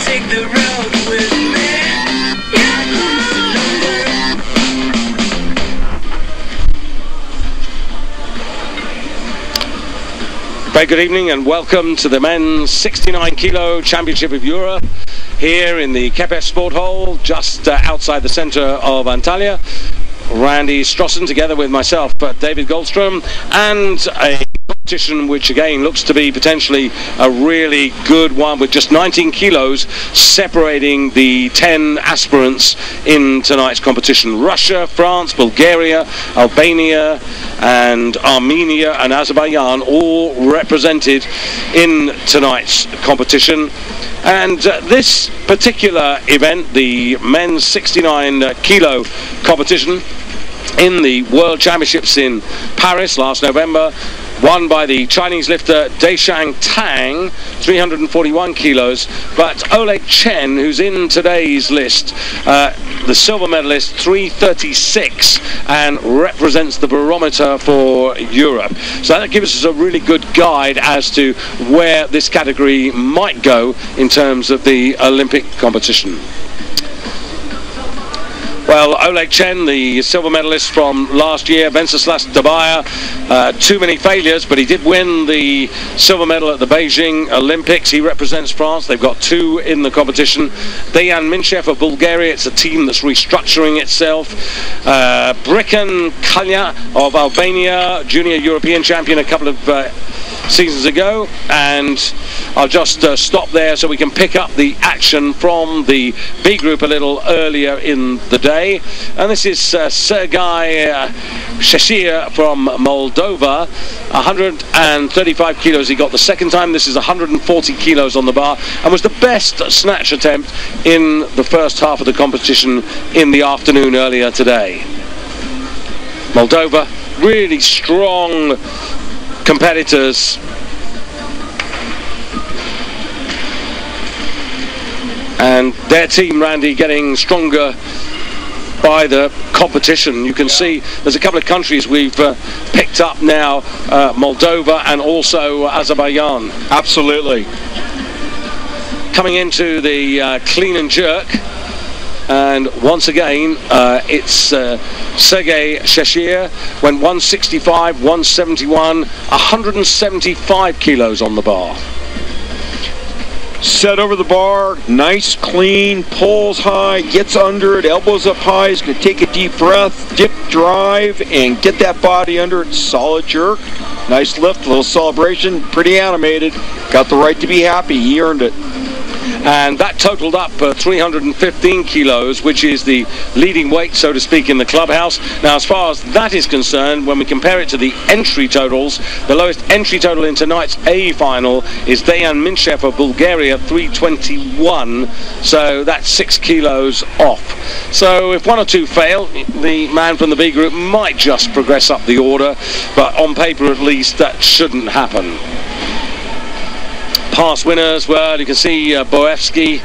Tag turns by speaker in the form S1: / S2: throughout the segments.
S1: take the road with me.
S2: Very good evening and welcome to the men's 69 kilo Championship of Europe here in the Kepes Sport Hall just outside the centre of Antalya. Randy Strossen together with myself, David Goldstrom, and a competition which again looks to be potentially a really good one with just 19 kilos separating the 10 aspirants in tonight's competition. Russia, France, Bulgaria, Albania and Armenia and Azerbaijan all represented in tonight's competition. And this particular event, the men's 69 kilo competition in the World Championships in Paris last November, won by the Chinese lifter Deishang Tang, 341 kilos, but Oleg Chen, who's in today's list, the silver medalist, 336, and represents the barometer for Europe. So that gives us a really good guide as to where this category might go in terms of the Olympic competition. Well, Oleg Chen, the silver medalist from last year, Venceslas Dabaya, too many failures, but he did win the silver medal at the Beijing Olympics. He represents France. They've got two in the competition. Dejan Minchev of Bulgaria. It's a team that's restructuring itself. Brikan Kalja of Albania, junior European champion a couple of seasons ago. And I'll just stop there so we can pick up the action from the B group a little earlier in the day. And this is Sergei Shashir from Moldova, 135 kilos he got the second time. This is 140 kilos on the bar and was the best snatch attempt in the first half of the competition in the afternoon earlier today. Moldova, really strong competitors. And their team, Randy, getting stronger by the competition. You can see there's a couple of countries we've picked up now, Moldova and also Azerbaijan.
S3: Absolutely.
S2: Coming into the clean and jerk, and once again it's Sergei Shashir, went 165, 171, 175 kilos on the bar.
S3: Set over the bar, nice, clean, pulls high, gets under it, elbows up high. He's going to take a deep breath, dip, drive, and get that body under it. Solid jerk, nice lift, little celebration, pretty animated. Got the right to be happy, he earned it.
S2: And that totaled up 315 kilos, which is the leading weight, so to speak, in the clubhouse. Now, as far as that is concerned, when we compare it to the entry totals, the lowest entry total in tonight's A final is Dejan Minchev of Bulgaria, 321. So that's 6 kilos off. So if one or two fail, the man from the B group might just progress up the order, but on paper at least that shouldn't happen. Past winners, well, you can see Boevsky.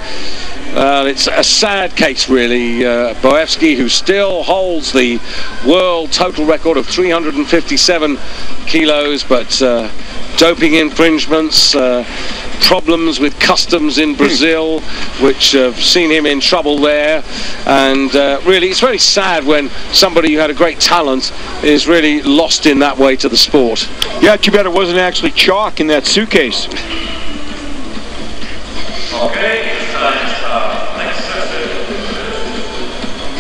S2: It's a sad case, really. Boevsky, who still holds the world total record of 357 kilos, but doping infringements, problems with customs in Brazil, which have seen him in trouble there. And really, it's very sad when somebody who had a great talent is really lost in that way to the sport.
S3: Yeah, too bad it wasn't actually chalk in that suitcase.
S2: Okay, it's time to start. Next session.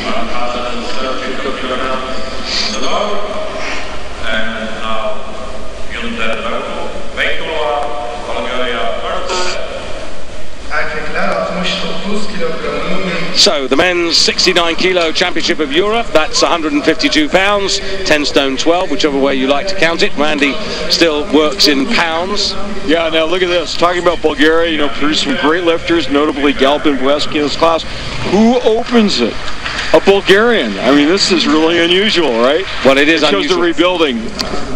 S2: 130 kilograms on the bar. And now, Veikula, Bulgaria, first. So the men's 69 kilo Championship of Europe, that's 152 pounds, 10 stone 12, whichever way you like to count it. Randy still works in pounds.
S3: Yeah, now look at this. Talking about Bulgaria, you know, produced some great lifters, notably Galpin Boevsky in this class. Who opens it? A Bulgarian. I mean, this is really unusual, right?
S2: Well, it is
S3: unusual. It shows the rebuilding.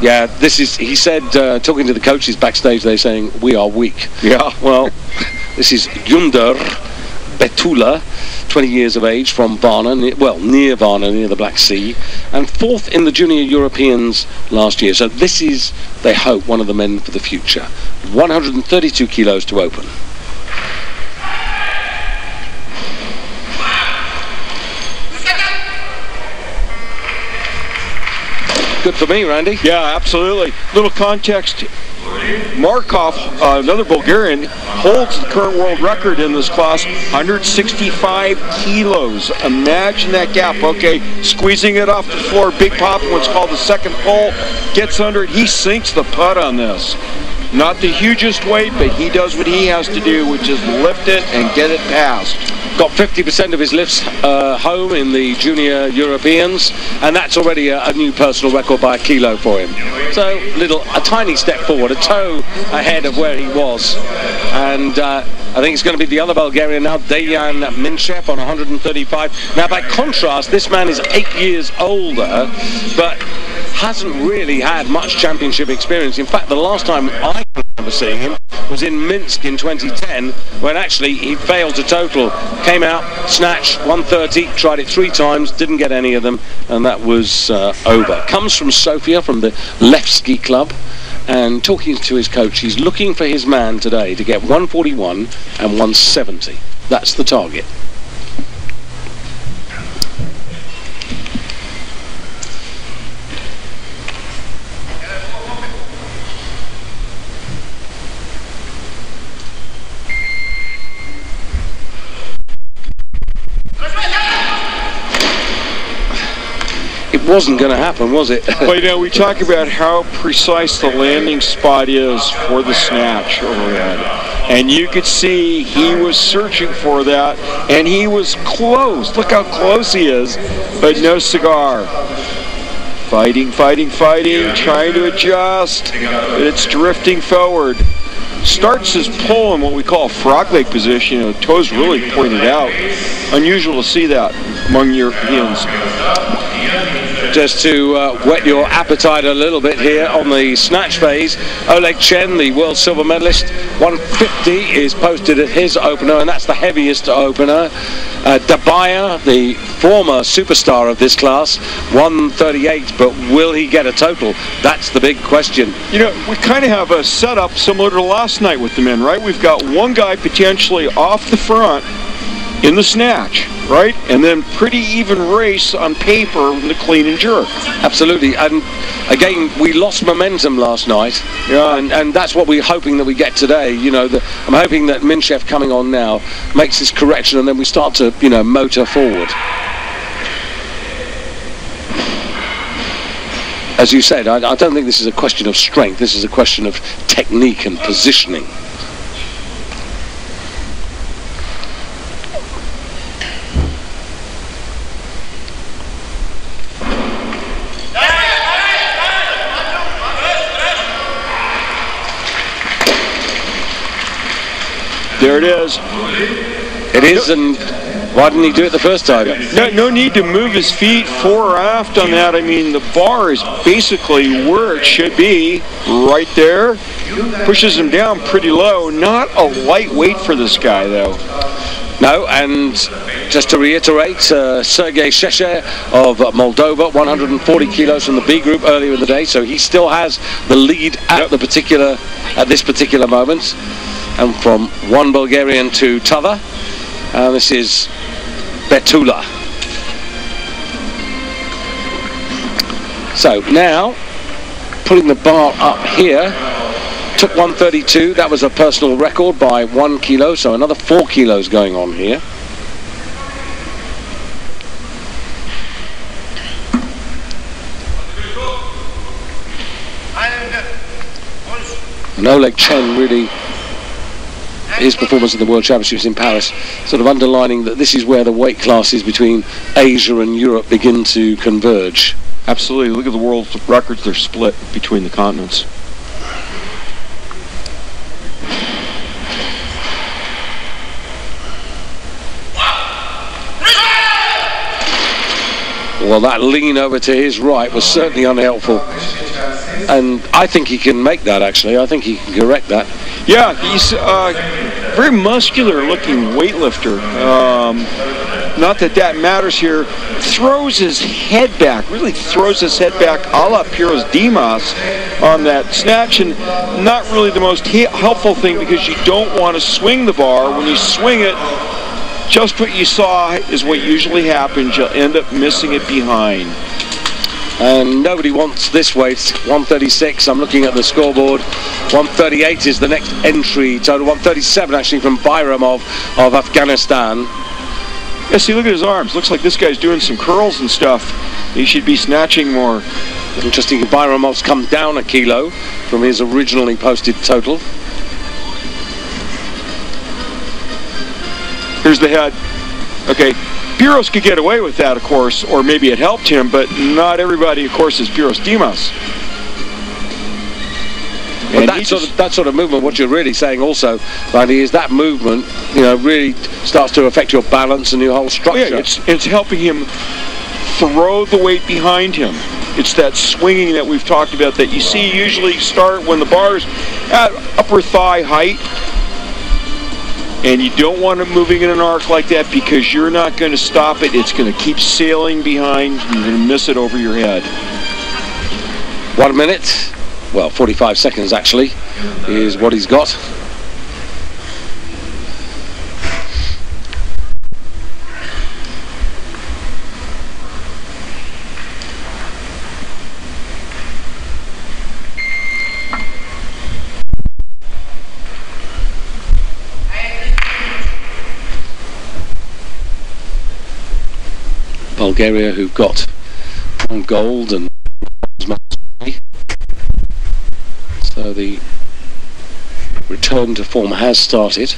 S2: Yeah, this is, he said, talking to the coaches backstage, they're saying, we are weak.
S3: Yeah.
S2: Well, this is Yunder Betula, 20 years of age, from Varna, near Varna, near the Black Sea, and fourth in the Junior Europeans last year. So this is, they hope, one of the men for the future. 132 kilos to open. good for me, Randy.
S3: Yeah, absolutely. Little context. Markov, another Bulgarian, holds the current world record in this class, 165 kilos. Imagine that gap. Okay, squeezing it off the floor, big pop, what's called the second pull, gets under it. He sinks the putt on this. Not the hugest weight, but he does what he has to do, which is lift it and get it past.
S2: Got 50% of his lifts home in the Junior Europeans, and that's already a new personal record by a kilo for him. So a tiny step forward, a toe ahead of where he was. And I think it's going to be the other Bulgarian now, Dejan Minchev on 135. Now, by contrast, this man is 8 years older, but hasn't really had much championship experience. In fact, the last time I remember seeing him was in Minsk in 2010, when actually he failed to total. Came out, snatched 130, tried it 3 times, didn't get any of them, and that was over. Comes from Sofia, from the Levski club, and talking to his coach, he's looking for his man today to get 141 and 170. That's the target. It wasn't going to happen, was it?
S3: Well, you know, we talk about how precise the landing spot is for the snatch overhead. And you could see he was searching for that, and he was close. Look how close he is, but no cigar. Fighting, fighting, fighting, trying to adjust, but it's drifting forward. Starts his pull in what we call a frog leg position, you know, toes really pointed out. Unusual to see that among Europeans.
S2: Just to whet your appetite a little bit here on the snatch phase, Oleg Chen, the world silver medalist, 150 is posted at his opener, and that's the heaviest opener. Dabaya, the former superstar of this class, 138, but will he get a total? That's the big question.
S3: You know, we kind of have a setup similar to last night with the men, right? We've got one guy potentially off the front in the snatch, right? And then pretty even race on paper in the clean and jerk.
S2: Absolutely. And again, we lost momentum last night.
S3: Yeah.
S2: And that's what we're hoping that we get today. You know, I'm hoping that Minchev coming on now makes this correction, and then we start to, you know, motor forward. As you said, I don't think this is a question of strength. This is a question of technique and positioning.
S3: There it is.
S2: It is, and why didn't he do it the first time?
S3: No need to move his feet fore or aft on that. I mean, the bar is basically where it should be, right there. Pushes him down pretty low. Not a lightweight for this guy, though.
S2: No, and just to reiterate, Sergei Sheshe of Moldova, 140 kilos from the B group earlier in the day, so he still has the lead at this particular moment. And from one Bulgarian to t'other, this is Betula. So now, pulling the bar up here, took 132. That was a personal record by 1 kilo, so another 4 kilos going on here. And Oleg Chen really, his performance at the World Championships in Paris, sort of underlining that this is where the weight classes between Asia and Europe begin to converge.
S3: Absolutely. Look at the world records. They're split between the continents.
S2: Well, that lean over to his right was certainly unhelpful. And I think he can make that, actually. I think he can correct that.
S3: Yeah, he's a very muscular-looking weightlifter. Not that that matters here. Throws his head back, really throws his head back a la Piros Dimas on that snatch, and not really the most helpful thing, because you don't want to swing the bar. When you swing it, just what you saw is what usually happens. You'll end up missing it behind.
S2: And nobody wants this weight. 136, I'm looking at the scoreboard. 138 is the next entry total. 137 actually from Bayramov of Afghanistan.
S3: Yeah, see, look at his arms. Looks like this guy's doing some curls and stuff. He should be snatching more.
S2: Interesting, Bayramov's come down a kilo from his originally posted total.
S3: Here's the head. Okay, Buros could get away with that, of course, or maybe it helped him, but not everybody, of course, is Buros Dimas.
S2: But that sort of movement, what you're really saying also, Randy, is that movement, you know, really starts to affect your balance and your whole structure.
S3: Yeah, it's helping him throw the weight behind him. It's that swinging that we've talked about that you see usually start when the bar's at upper thigh height. And you don't want it moving in an arc like that because you're not going to stop it. It's going to keep sailing behind. You're going to miss it over your head.
S2: 1 minute, well, 45 seconds actually, is what he's got. Bulgaria, who've got gold and so the return to form has started.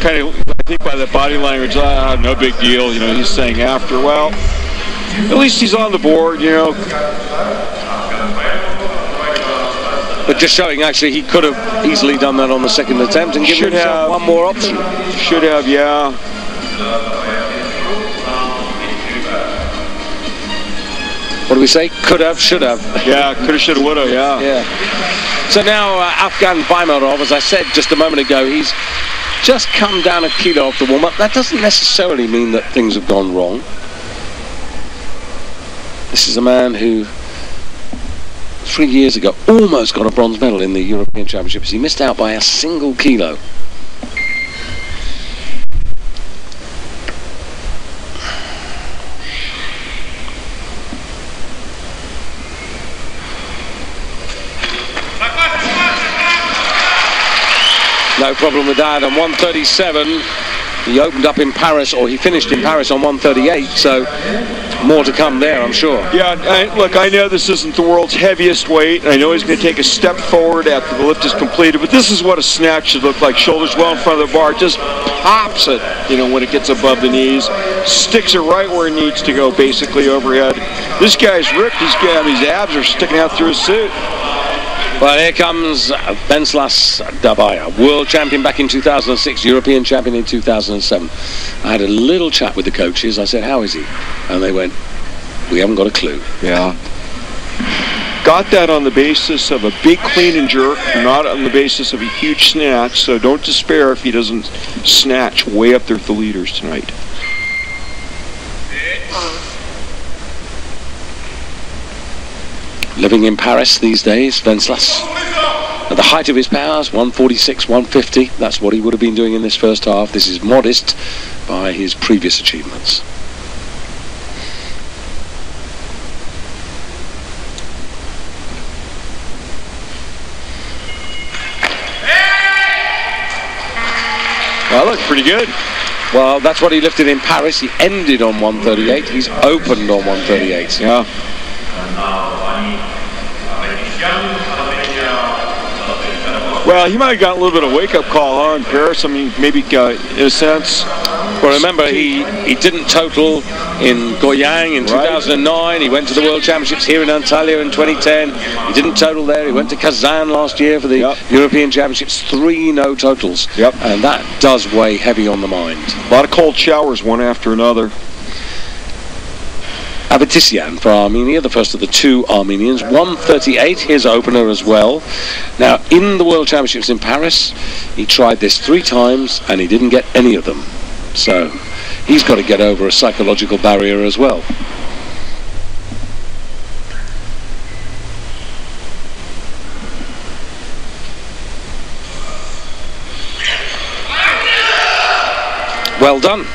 S3: Kind of, I think by the body language, no big deal. You know, he's saying after, well, at least he's on the board, you know.
S2: But just showing actually he could have easily done that on the second attempt and given himself one more option.
S3: Should have, yeah.
S2: What do we say? Could have, should have.
S3: Yeah, could have, should have, would have, yeah.
S2: Yeah. So now Afghan Bayramov, as I said just a moment ago, he's just come down a kilo off the warm-up. That doesn't necessarily mean that things have gone wrong. This is a man who 3 years ago almost got a bronze medal in the European Championships. He missed out by a single kilo. No problem with that. On 137, he opened up in Paris, or he finished in Paris on 138, so more to come there, I'm sure.
S3: Yeah, look, I know this isn't the world's heaviest weight, and I know he's going to take a step forward after the lift is completed, but this is what a snatch should look like. Shoulders well in front of the bar, just pops it, you know, when it gets above the knees, sticks it right where it needs to go, basically overhead. This guy's ripped. His abs are sticking out through his suit.
S2: Well, here comes Venceslas Dabaya, world champion back in 2006, European champion in 2007. I had a little chat with the coaches. I said, how is he? And they went, we haven't got a clue.
S3: Yeah. Got that on the basis of a big clean and jerk, not on the basis of a huge snatch, so don't despair if he doesn't snatch way up there with the leaders tonight.
S2: Living in Paris these days, Venceslas. At the height of his powers, 146, 150. That's what he would have been doing in this first half. This is modest by his previous achievements.
S3: That looked pretty good.
S2: Well, that's what he lifted in Paris. He ended on 138. He's opened on 138.
S3: Yeah. Well, he might have got a little bit of wake-up call, huh, in Paris. I mean, maybe in a sense.
S2: Well, remember, he didn't total in Goyang in 2009. He went to the World Championships here in Antalya in 2010. He didn't total there. He went to Kazan last year for the European Championships. 3 no totals.
S3: Yep.
S2: And that does weigh heavy on the mind.
S3: A lot of cold showers, one after another.
S2: Avetisian for Armenia, the first of the 2 Armenians. 138, his opener as well. Now, in the World Championships in Paris, he tried this 3 times and he didn't get any of them. So, he's got to get over a psychological barrier as well. Well done.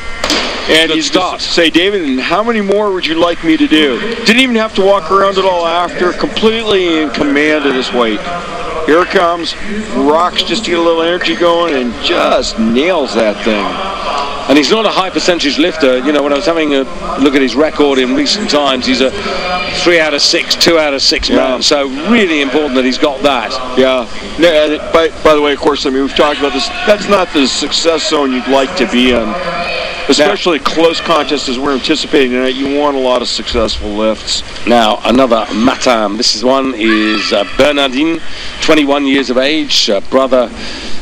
S3: And
S2: Good
S3: he's
S2: start.
S3: say, David, and how many more would you like me to do? Didn't even have to walk around it all after. Completely in command of this weight. Here it comes. Rocks just to get a little energy going and just nails that thing.
S2: And he's not a high percentage lifter. You know, when I was having a look at his record in recent times, he's a 3 out of 6, 2 out of 6 man. So really important that he's got that.
S3: Yeah. By the way, of course, I mean, we've talked about this. That's not the success zone you'd like to be in. Especially close contests as we're anticipating tonight. You want a lot of successful lifts.
S2: Now, another Matam. This one is Bernardine, 21 years of age, brother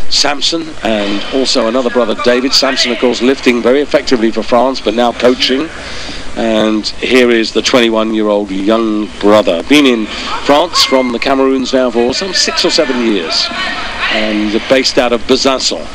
S2: Samson, and also another brother David. Samson, of course, lifting very effectively for France, but now coaching. And here is the 21-year-old young brother. Been in France from the Cameroons now for some 6 or 7 years. And based out of Besançon.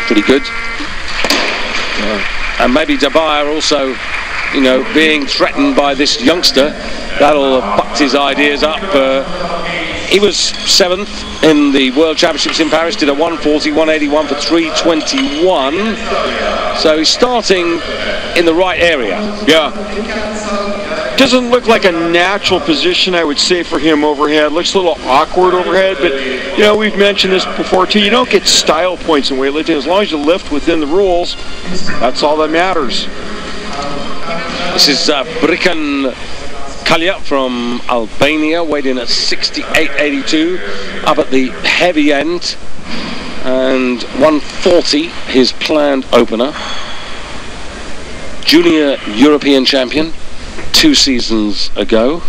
S2: Pretty good. And maybe Dabair also, you know, being threatened by this youngster, that'll have bucked his ideas up. He was 7th in the World Championships in Paris, did a 140, 181 for 321. So he's starting in the right area.
S3: Yeah. Doesn't look like a natural position, I would say, for him overhead. Looks a little awkward overhead, but, you know, we've mentioned this before, too. You don't get style points in weightlifting. As long as you lift within the rules, that's all that matters.
S2: This is Brikan Kalya from Albania, weighed in at 68.82, up at the heavy end, and 140, his planned opener. Junior European champion 2 seasons ago.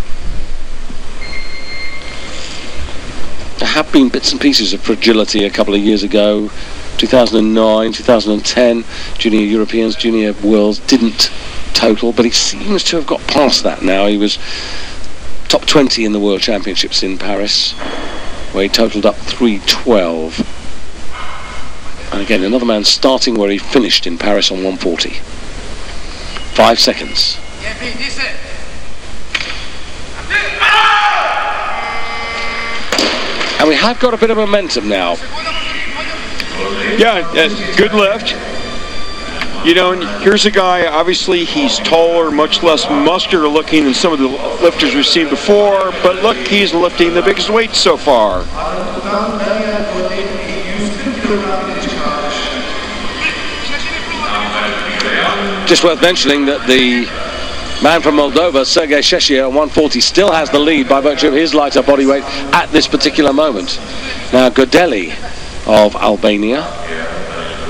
S2: There have been bits and pieces of fragility a couple of years ago. 2009, 2010, Junior Europeans, Junior Worlds didn't total, but he seems to have got past that now. He was top 20 in the World Championships in Paris, where he totaled up 312. And again, another man starting where he finished in Paris on 140. 5 seconds. And we have got a bit of momentum now.
S3: Yeah, good lift. You know, and here's a guy, obviously he's taller, much less muscular looking than some of the lifters we've seen before, but look, he's lifting the biggest weight so far.
S2: Just worth mentioning that the man from Moldova, Sergei Sheshia, at 140 still has the lead by virtue of his lighter body weight at this particular moment. Now, Godeli of Albania,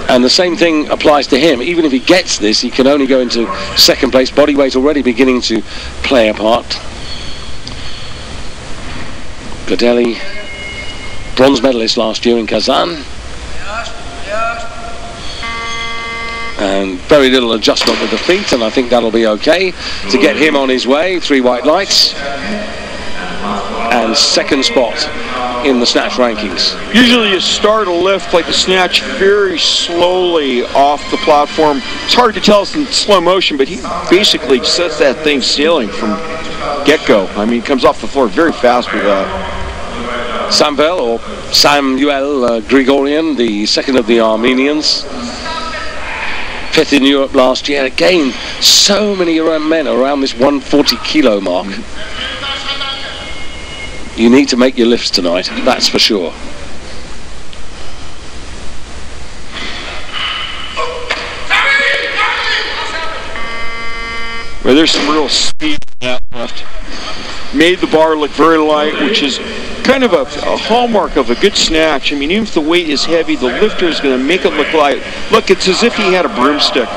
S2: and the same thing applies to him. Even if he gets this, he can only go into 2nd place. Body weight already beginning to play a part. Godeli, bronze medalist last year in Kazan. And very little adjustment with the feet, and I think that'll be okay to get him on his way. 3 white lights. And 2nd spot in the snatch rankings.
S3: Usually you start a lift like the snatch very slowly off the platform. It's hard to tell in slow motion, but he basically sets that thing sailing from get-go. I mean, he comes off the floor very fast with that.
S2: Samuel Grigorian, the 2nd of the Armenians. 5th in Europe last year. Again, so many men around this 140 kilo mark. You need to make your lifts tonight, that's for sure.
S3: Well, there's some real speed in that lift. Made the bar look very light, which is kind of a hallmark of a good snatch. I mean, even if the weight is heavy, the lifter is going to make it look light. Look, it's as if he had a broomstick.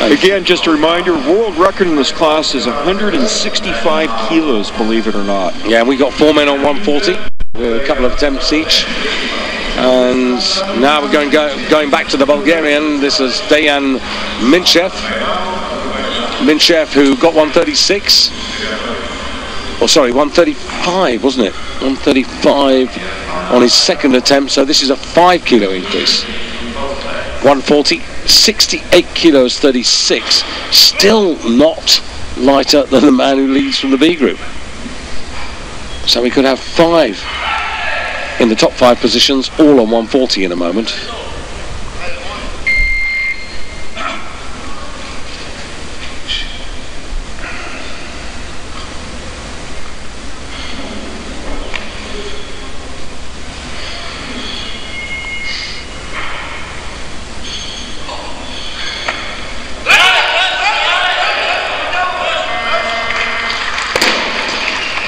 S3: Again, just a reminder, world record in this class is 165 kilos, believe it or not.
S2: Yeah, and we got 4 men on 140 with a couple of attempts each. And now we're going back to the Bulgarian. This is Dejan Minchev. Minchev, who got 136. Oh, sorry, 135, wasn't it? 135 on his second attempt, so this is a 5 kilo increase. 140, 68 kilos, 36. Still not lighter than the man who leads from the B group. So we could have 5 in the top 5 positions, all on 140 in a moment.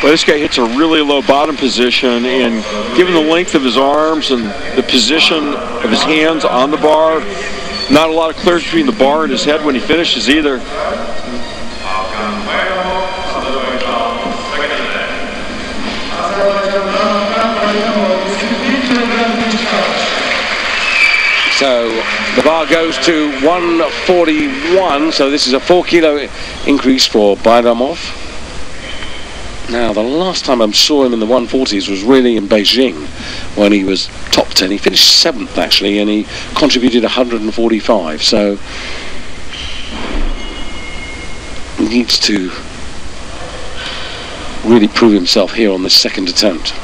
S3: Well, this guy hits a really low bottom position, and given the length of his arms and the position of his hands on the bar, not a lot of clearance between the bar and his head when he finishes either.
S2: So the bar goes to 141, so this is a 4 kilo increase for Bayramov. Now, the last time I saw him in the 140s was really in Beijing when he was top 10. He finished 7th, actually, and he contributed 145. So he needs to really prove himself here on this second attempt.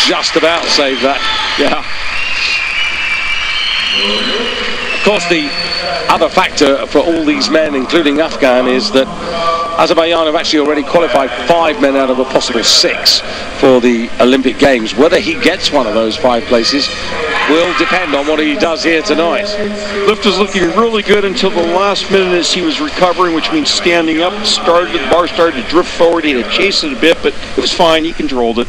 S2: Just about saved that.
S3: Yeah.
S2: Of course, the other factor for all these men, including Afghan, is that Azerbaijan have actually already qualified 5 men out of a possible 6 for the Olympic Games. Whether he gets one of those 5 places will depend on what he does here tonight.
S3: Lift was looking really good until the last minute as he was recovering, which means standing up. The bar started to drift forward. He had to chase it a bit, but it was fine. He controlled it.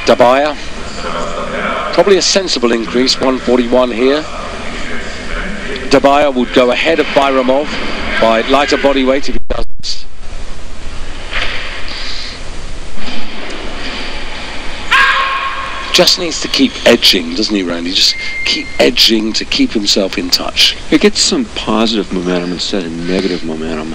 S2: Dabaya, probably a sensible increase, 141 here. Dabaya would go ahead of Bayramov by lighter body weight if he does this. Just needs to keep edging, doesn't he, Randy? Just keep edging to keep himself in touch.
S3: It gets some positive momentum instead of negative momentum.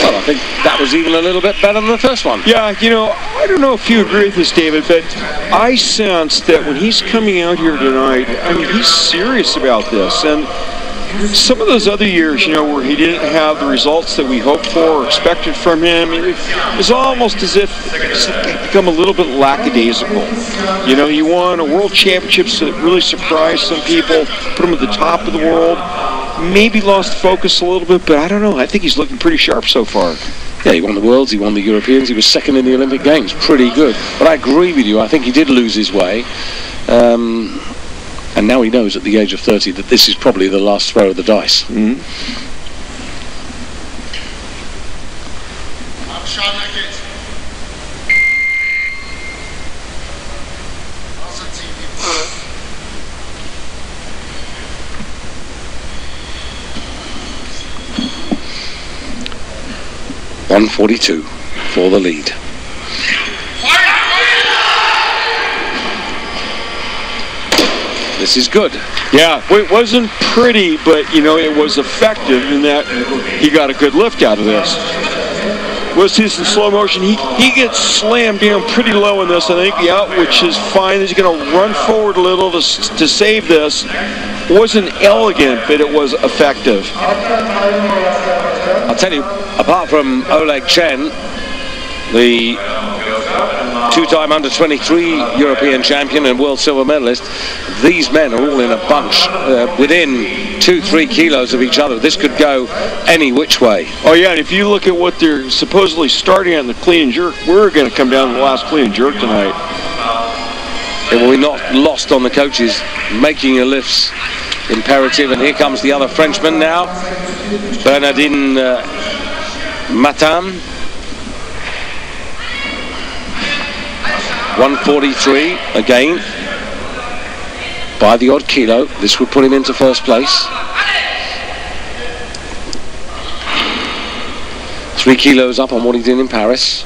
S2: I think that was even a little bit better than the first one.
S3: Yeah, you know, I don't know if you agree with this, David, but I sense that when he's coming out here tonight, I mean, he's serious about this. And some of those other years, you know, where he didn't have the results that we hoped for or expected from him, it was almost as if he's become a little bit lackadaisical. You know, he won a world championships that really surprised some people, put him at the top of the world. Maybe lost focus a little bit, but I don't know. I think he's looking pretty sharp so far.
S2: Yeah, he won the Worlds, he won the Europeans, he was second in the Olympic Games. Pretty good. But I agree with you. I think he did lose his way. And now he knows at the age of 30 that this is probably the last throw of the dice.
S3: Mm-hmm.
S2: 142 for the lead. This is good.
S3: Yeah, it wasn't pretty, but you know, it was effective in that he got a good lift out of this. We'll see this in slow motion. He gets slammed down pretty low in this, I think, yeah, which is fine. He's going to run forward a little to save this. It wasn't elegant, but it was effective.
S2: I'll tell you, apart from Oleg Chen, the two-time under-23 European champion and world silver medalist, these men are all in a bunch within 2-3 kilos of each other. This could go any which way.
S3: Oh yeah, and if you look at what they're supposedly starting on the clean and jerk, we're going to come down to the last clean and jerk tonight.
S2: It will be not lost on the coaches making your lifts imperative. And here comes the other Frenchman now, Bernardine Matam. 143 again, by the odd kilo. This would put him into first place. 3 kilos up on what he did in Paris.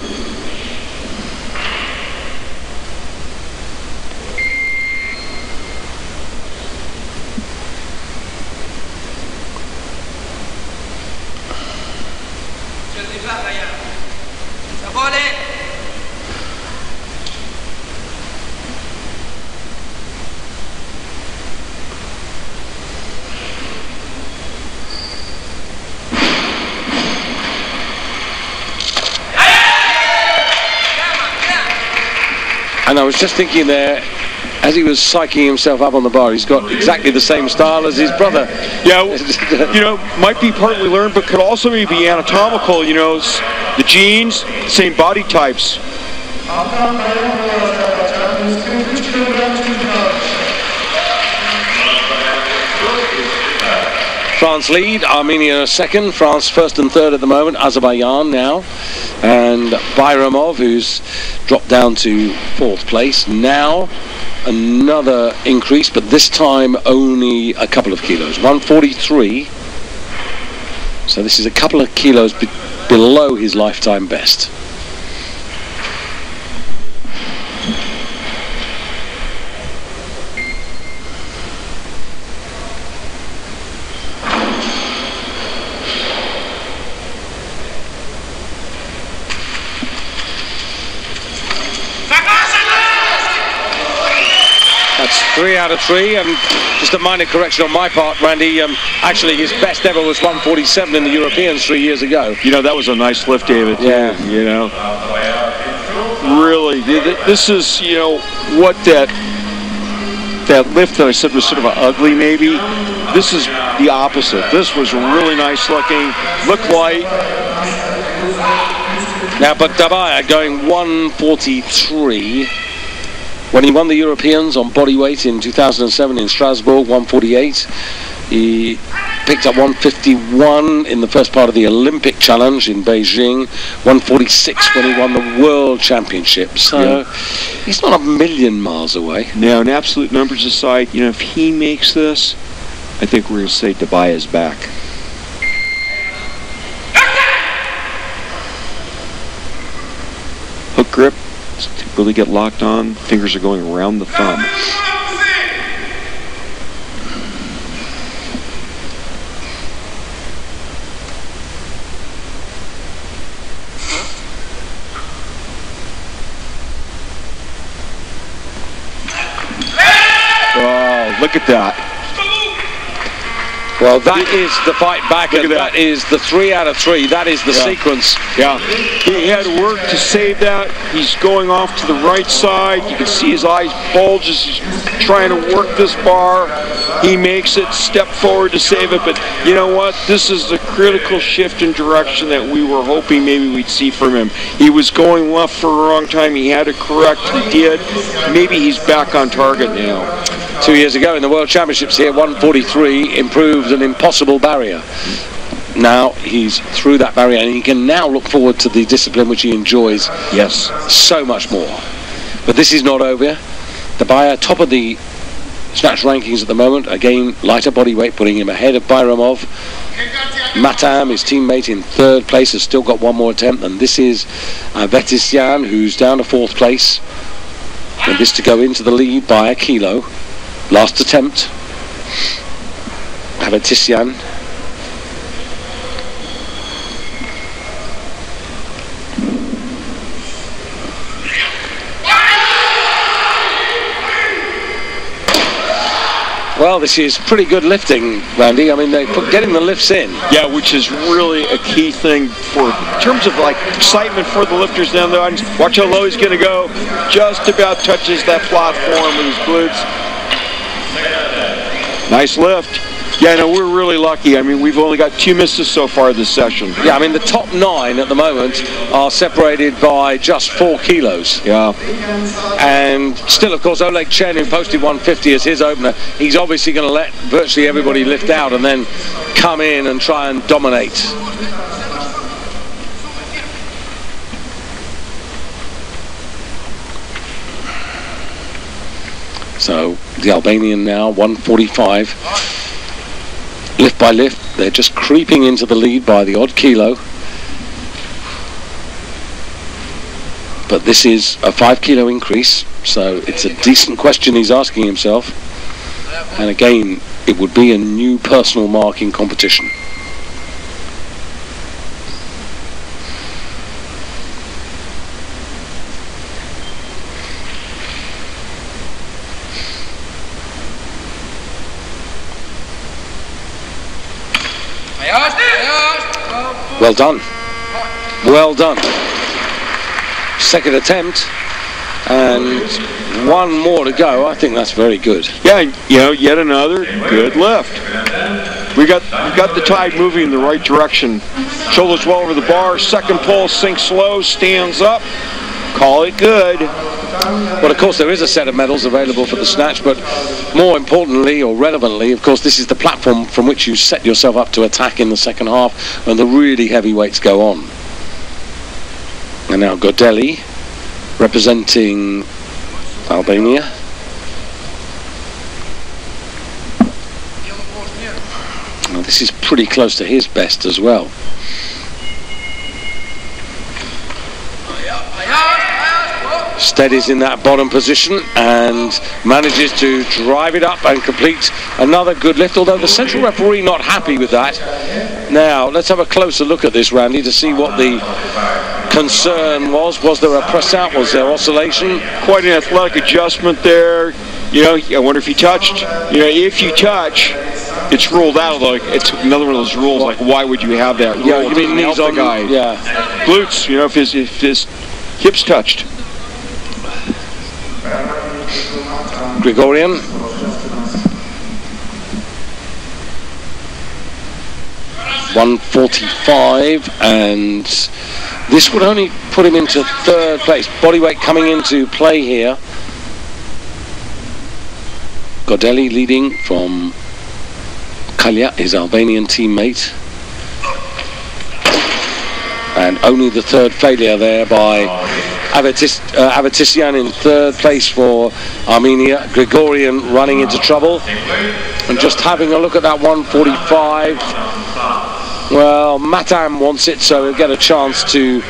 S2: And I was just thinking there, as he was psyching himself up on the bar, he's got exactly the same style as his brother.
S3: Yeah, you know, might be partly learned, but could also be anatomical, you know, the genes, same body types.
S2: France lead, Armenia second, France first and third at the moment, Azerbaijan now, and Bayramov, who's dropped down to fourth place. Now another increase, but this time only a couple of kilos, 143. So this is a couple of kilos below his lifetime best. That's 3 out of 3, and just a minor correction on my part, Randy. Actually, his best ever was 147 in the Europeans 3 years ago.
S3: You know, that was a nice lift, David.
S2: Yeah.
S3: You know, really, this is, you know, what that lift that I said was sort of ugly, maybe. This is the opposite. This was really nice looking, looked light.
S2: Now, but Dabaya going 143. When he won the Europeans on bodyweight in 2007 in Strasbourg, 148. He picked up 151 in the first part of the Olympic Challenge in Beijing, 146 when he won the World Championship. So he's not a million miles away.
S3: Now, in absolute numbers aside, you know, if he makes this, I think we're going to say Dabaya's back. Hook grip. To really get locked on, fingers are going around the thumb. Oh, look at that.
S2: Well, that is the fight back, and that is the 3 out of 3. That is the sequence.
S3: Yeah, he had work to save that. He's going off to the right side. You can see his eyes bulge as he's trying to work this bar. He makes it, step forward to save it. But you know what? This is the critical shift in direction that we were hoping maybe we'd see from him. He was going left for a long time. He had to correct. He did. Maybe he's back on target now.
S2: 2 years ago in the World Championships here, 143 improved an impossible barrier. Now he's through that barrier, and he can now look forward to the discipline which he enjoys.
S3: Yes,
S2: so much more. But this is not over. Dabaya, top of the snatch rankings at the moment. Again, lighter body weight, putting him ahead of Bayramov. Matam, his teammate, in third place, has still got one more attempt, and this is Vetisian, who's down to fourth place. And this to go into the lead by a kilo. Last attempt. Vetisian. Well, this is pretty good lifting, Randy. I mean, getting the lifts in.
S3: Yeah, which is really a key thing in terms of like excitement for the lifters down there. Watch how low he's going to go. Just about touches that platform with his glutes. Nice lift. Yeah, no, we're really lucky. I mean, we've only got 2 misses so far this session.
S2: Yeah, I mean, the top 9 at the moment are separated by just 4 kilos.
S3: Yeah.
S2: And still, of course, Oleg Chen, who posted 150 as his opener, he's obviously going to let virtually everybody lift out and then come in and try and dominate. So the Albanian now 145, lift by lift. They're just creeping into the lead by the odd kilo, but this is a 5 kilo increase, so it's a decent question he's asking himself, and again it would be a new personal mark in competition. Well done. Well done. Second attempt, and 1 more to go. I think that's very good.
S3: Yeah, you know, yet another good lift. We got the tide moving in the right direction. Shoulders well over the bar. Second pull, sinks slow, stands up. Call it good.
S2: Well, of course, there is a set of medals available for the snatch, but more importantly, or relevantly, of course, this is the platform from which you set yourself up to attack in the second half, and the really heavy weights go on. And now Godeli, representing Albania. Now, this is pretty close to his best as well. Steadies in that bottom position and manages to drive it up and complete another good lift, although the central referee not happy with that. Now let's have a closer look at this, Randy, to see what the concern was. Was there a press out? Was there oscillation?
S3: Quite an athletic adjustment there. You know, I wonder if he touched. You know, if you touch, it's ruled out. Like, it's another one of those rules. Like, why would you have that rule?
S2: Yeah, you mean knees on
S3: the guy?
S2: Yeah.
S3: Glutes. You know, if his hips touched.
S2: Gregorian. $145, and this would only put him into 3rd place. Bodyweight coming into play here. Godeli leading from Kalja, his Albanian teammate. And only the 3rd failure there by Avetissian in 3rd place for Armenia. Gregorian running into trouble. And just having a look at that 145. Well, Matam wants it, so he'll get a chance to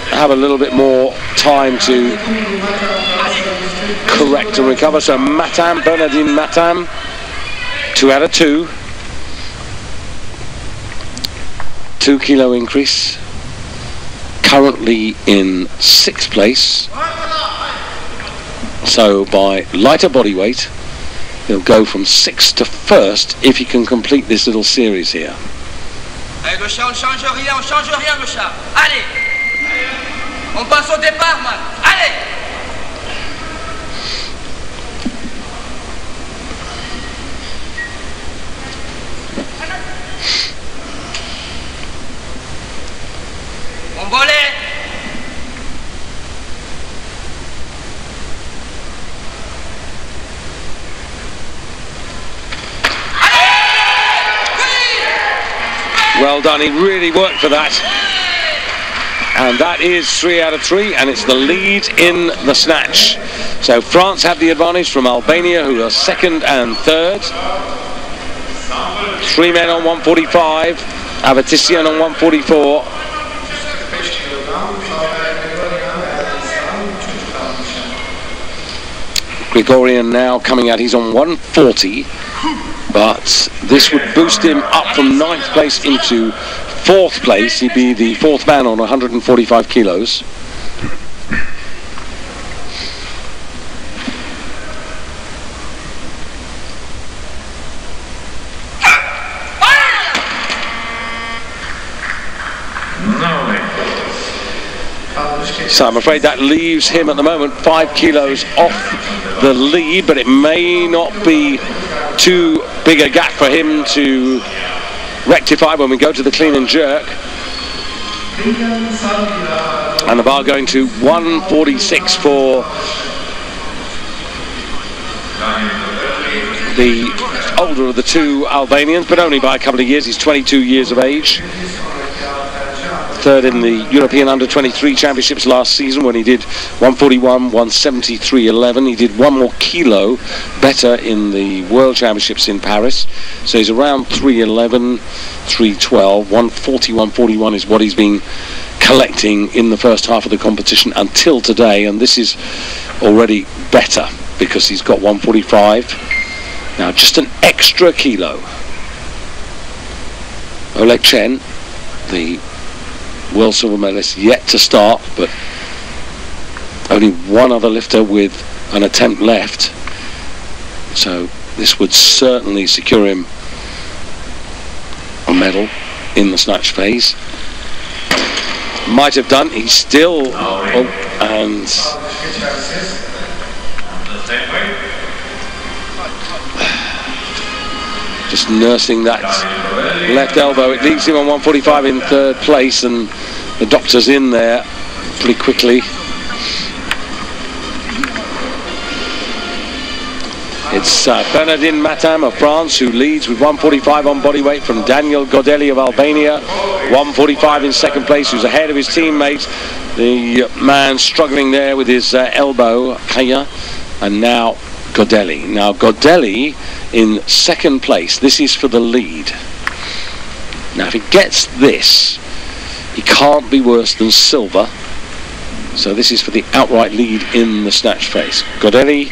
S2: have a little bit more time to correct and recover. So Matam, Bernardine Matam, 2 out of 2. 2 kilo increase. Currently in 6th place. So by lighter body weight, he'll go from 6th to 1st if he can complete this little series here.
S1: Allez, le chat, on change rien, le chat. Allez, on passe au départ, man. Allez. On volait.
S2: Well done, he really worked for that. And that is 3 out of 3, and it's the lead in the snatch. So France have the advantage from Albania, who are 2nd and 3rd. 3 men on 145, Avetissian on 144. Gregorian now coming out, he's on 140. But this would boost him up from 9th place into 4th place. He'd be the 4th man on 145 kilos. So I'm afraid that leaves him at the moment 5 kilos off the lead, but it may not be too bigger gap for him to rectify when we go to the clean and jerk. And the bar going to 146 for the older of the two Albanians, but only by a couple of years. He's 22 years of age. Third in the European Under-23 Championships last season when he did 141, 173.11. He did 1 more kilo better in the World Championships in Paris. So he's around 311, 312. 140, 141 is what he's been collecting in the first half of the competition until today. And this is already better because he's got 145. Now just an extra kilo. Oleg Chen, the world silver medalist, yet to start, but only one other lifter with an attempt left, so this would certainly secure him a medal in the snatch phase. Might have done. He's still and just nursing that left elbow. It leaves him on 145 in third place, and the doctor's in there pretty quickly. It's Bernardin Matam of France who leads with 145 on body weight from Daniel Godelli of Albania. 145 in second place, who's ahead of his teammate. The man struggling there with his elbow, Kaya, and now Godelli. Now Godelli in second place. This is for the lead. Now if he gets this, he can't be worse than silver. So this is for the outright lead in the snatch phase. Godelli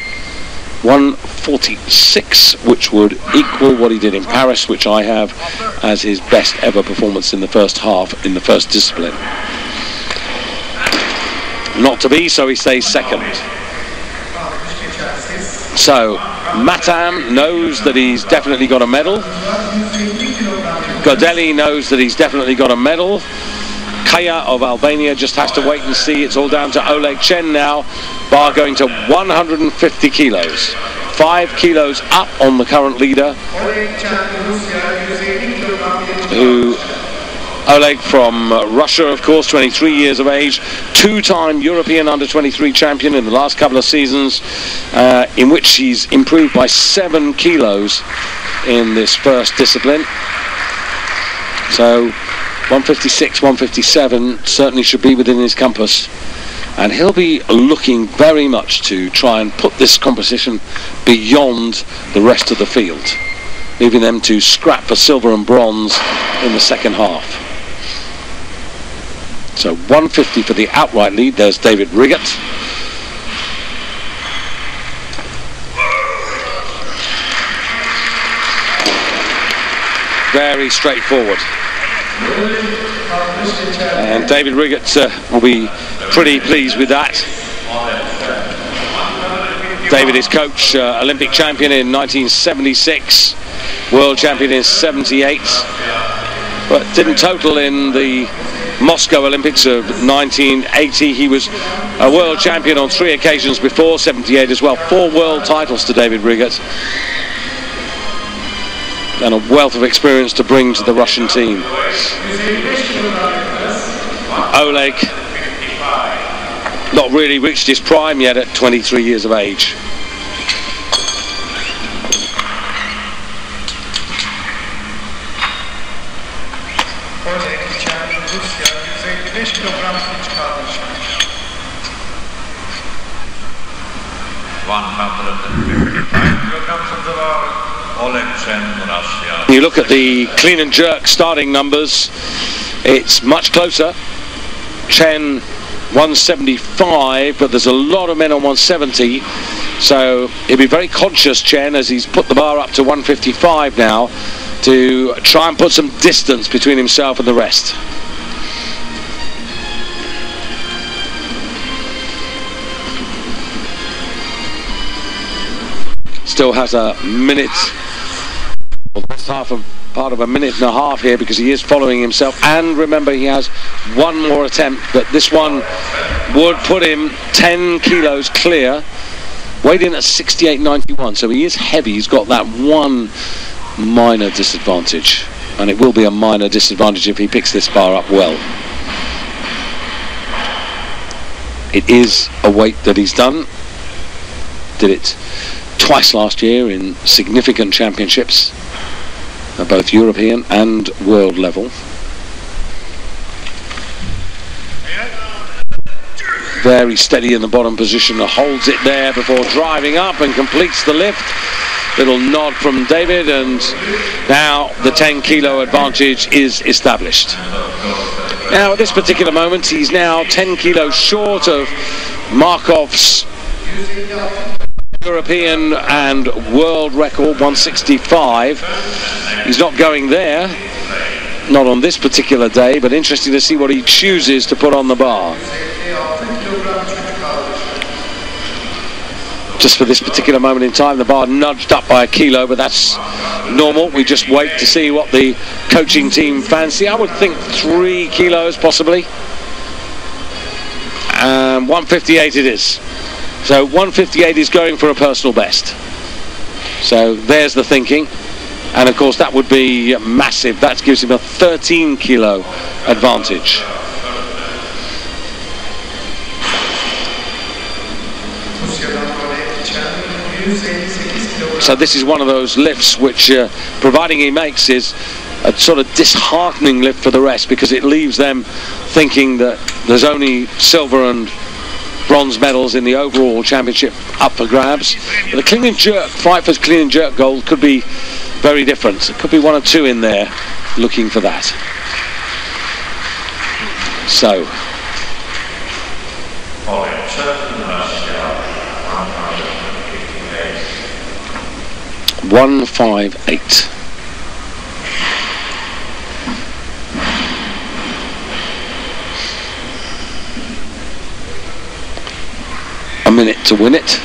S2: 146, which would equal what he did in Paris, which I have as his best ever performance in the first half in the first discipline. Not to be, so he stays second. So Matam knows that he's definitely got a medal. Godelli knows that he's definitely got a medal. Kaya of Albania just has to wait and see. It's all down to Oleg Chen now. Bar going to 150 kilos. 5 kilos up on the current leader, who Oleg from Russia, of course, 23 years of age, 2-time European Under-23 champion in the last couple of seasons, in which he's improved by 7 kilos in this first discipline. So 156, 157 certainly should be within his compass, and he'll be looking very much to try and put this competition beyond the rest of the field, leaving them to scrap for silver and bronze in the second half. So 150 for the outright lead. There's David Riggott. Very straightforward. And David Riggott will be pretty pleased with that. David is coach, Olympic champion in 1976, world champion in 78, but didn't total in the Moscow Olympics of 1980. He was a world champion on 3 occasions before 78 as well. 4 world titles to David Riggott, and a wealth of experience to bring to the Russian team. Oleg not really reached his prime yet at 23 years of age. You look at the clean and jerk starting numbers, it's much closer. Chen 175, but there's a lot of men on 170, so he'll be very conscious, Chen, as he's put the bar up to 155 now, to try and put some distance between himself and the rest. Still has a minute, well, that's part of a minute and a half here, because he is following himself, and remember he has one more attempt, but this one would put him 10 kilos clear, weighed in at 68.91, so he is heavy. He's got that one minor disadvantage, and it will be a minor disadvantage if he picks this bar up well. It is a weight that he's done. Did it twice last year in significant championships at both European and world level. Very steady in the bottom position, holds it there before driving up and completes the lift. Little nod from David, and now the 10 kilo advantage is established. Now at this particular moment he's now 10 kilos short of Markov's European and world record 165. He's not going there, not on this particular day, but interesting to see what he chooses to put on the bar. Just for this particular moment in time, the bar nudged up by a kilo, but that's normal. We just wait to see what the coaching team fancy. I would think 3 kilos possibly. 158 it is. So 158 is going for a personal best. So there's the thinking. And of course that would be massive. That gives him a 13 kilo advantage. So this is one of those lifts which, providing he makes, is a sort of disheartening lift for the rest, because it leaves them thinking that there's only silver and bronze medals in the overall championship up for grabs. But the clean and jerk fight for clean and jerk gold could be very different. It could be 1 or 2 in there looking for that. So 158. A minute to win it.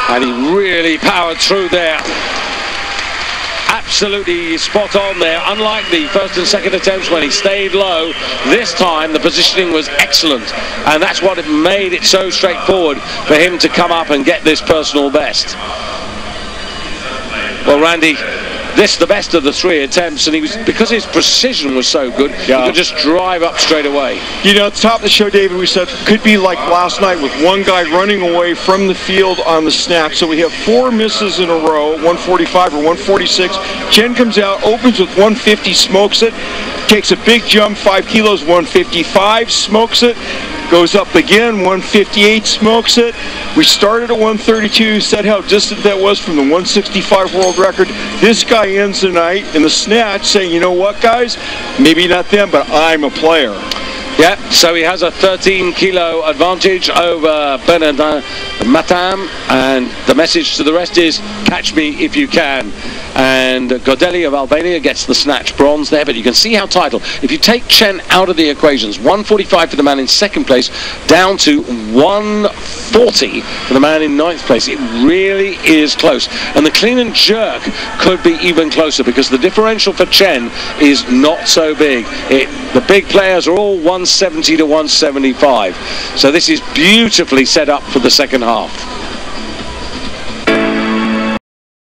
S2: And he really powered through there. Absolutely spot on there. Unlike the first and second attempts when he stayed low, this time the positioning was excellent, and that's what made it so straightforward for him to come up and get this personal best. Well, Randy, this the best of the 3 attempts, and he was, because his precision was so good, he could just drive up straight away. You know, at the top of the show, David, we said could be like last night with one guy running away from the field on the snatch. So we have 4 misses in a row, 145 or 146. Chen comes out, opens with 150, smokes it, takes a big jump, 5 kilos, 155, smokes it, goes up again, 158, smokes it. We started at 132, said how distant that was from the 165 world record. This guy ends the night in the snatch saying, you know what, guys, maybe not them, but I'm a player. Yeah, so he has a 13 kilo advantage over Bernard Matam, and the message to the rest is catch me if you can. And Godeli of Albania gets the snatch bronze there, but you can see how tight. If you take Chen out of the equations, 145 for the man in second place, down to 140 for the man in ninth place. It really is close, and the clean and jerk could be even closer, because the differential for Chen is not so big. The big players are all 170 to 175, so this is beautifully set up for the second half.